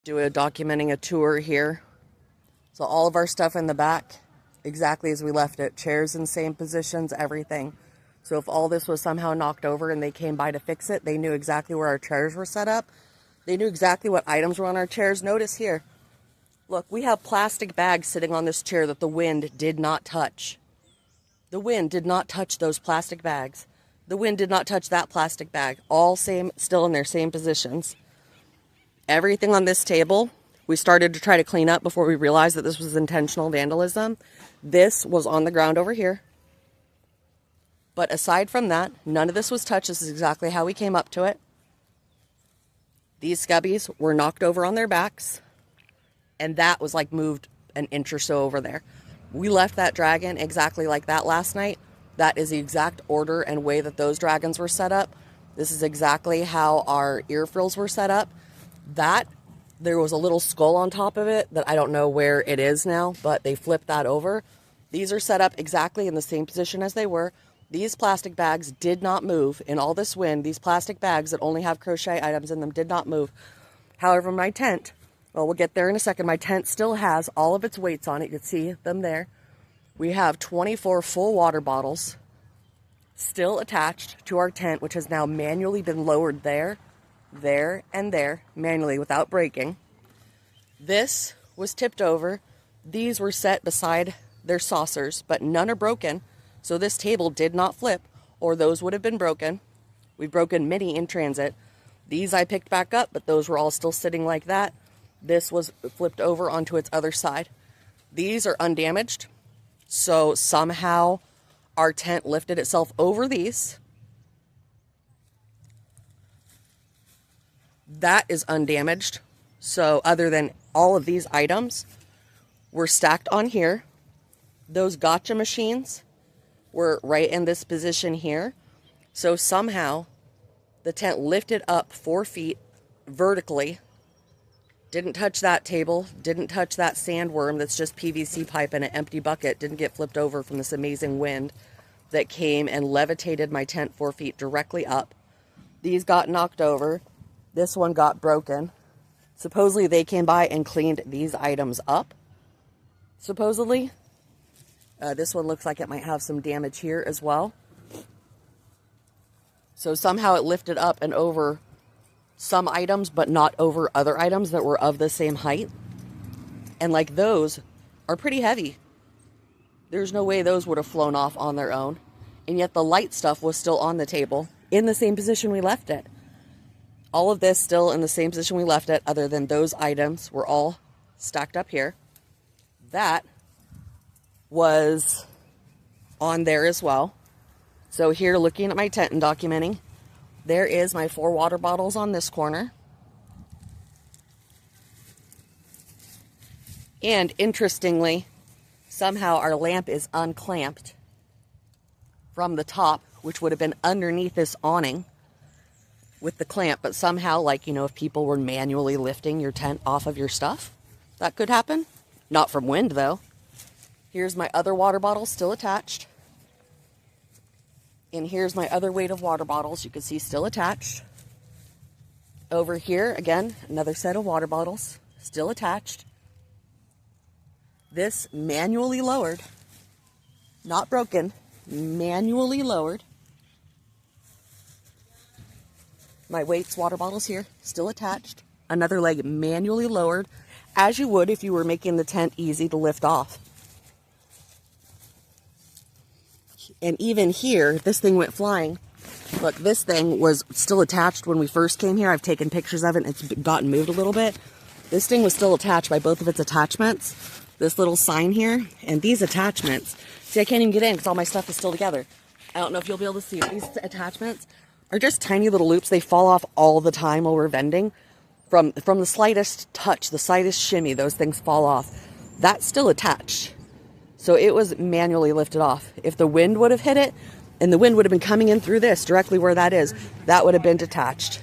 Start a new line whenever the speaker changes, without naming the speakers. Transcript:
documenting a tour here. So all of our stuff in the back, exactly as we left it. Chairs in same positions, everything. So if all this was somehow knocked over and they came by to fix it, they knew exactly where our chairs were set up. They knew exactly what items were on our chairs. Notice here, look, we have plastic bags sitting on this chair that the wind did not touch. The wind did not touch those plastic bags. The wind did not touch that plastic bag. All still in their same positions. Everything on this table, we started to try to clean up before we realized that this was intentional vandalism. This was on the ground over here. But aside from that, none of this was touched. This is exactly how we came up to it. These scubbies were knocked over on their backs. And that was like moved an inch or so over there. We left that dragon exactly like that last night. That is the exact order and way that those dragons were set up. This is exactly how our ear frills were set up. There was a little skull on top of it that I don't know where it is now, but they flipped that over. These are set up exactly in the same position as they were. These plastic bags did not move in all this wind. These plastic bags that only have crochet items in them did not move. However, my tent, well, we'll get there in a second. My tent still has all of its weights on it. You can see them there. We have 24 full water bottles still attached to our tent, which has now manually been lowered there, and there, manually without breaking. This was tipped over. These were set beside their saucers, but none are broken. So this table did not flip, or those would have been broken. We've broken many in transit. These I picked back up, but those were all still sitting like that. This was flipped over onto its other side. These are undamaged. So somehow our tent lifted itself over these. That is undamaged. So other than all of these items were stacked on here. Those gotcha machines were right in this position here. So somehow the tent lifted up 4 feet vertically. Didn't touch that table, didn't touch that sandworm that's just PVC pipe in an empty bucket, didn't get flipped over from this amazing wind that came and levitated my tent 4 feet directly up. These got knocked over. This one got broken. Supposedly they came by and cleaned these items up. Supposedly. This one looks like it might have some damage here as well. So somehow it lifted up and over some items, but not over other items that were of the same height. And like those are pretty heavy. There's no way those would have flown off on their own. And yet the light stuff was still on the table in the same position we left it. All of this still in the same position we left it, other than those items were all stacked up here. That was on there as well. So here, looking at my tent and documenting, there is my 4 water bottles on this corner. And interestingly, somehow our lamp is unclamped from the top, which would have been underneath this awning with the clamp. But somehow, like, you know, if people were manually lifting your tent off of your stuff, that could happen. Not from wind, though. Here's my other water bottle still attached. And here's my other weight of water bottles. You can see still attached. Over here, again, another set of water bottles still attached. This manually lowered, not broken, manually lowered. My weights water bottles here still attached. Another leg manually lowered, as you would if you were making the tent easy to lift off. And even here, this thing went flying. Look, this thing was still attached when we first came here. I've taken pictures of it and it's gotten moved a little bit. This thing was still attached by both of its attachments. This little sign here and these attachments. See, I can't even get in because all my stuff is still together. I don't know if you'll be able to see it. These attachments are just tiny little loops. They fall off all the time while we're vending. From the slightest touch, the slightest shimmy, those things fall off. That's still attached. So it was manually lifted off. If the wind would have hit it, and the wind would have been coming in through this, directly where that is, that would have been detached.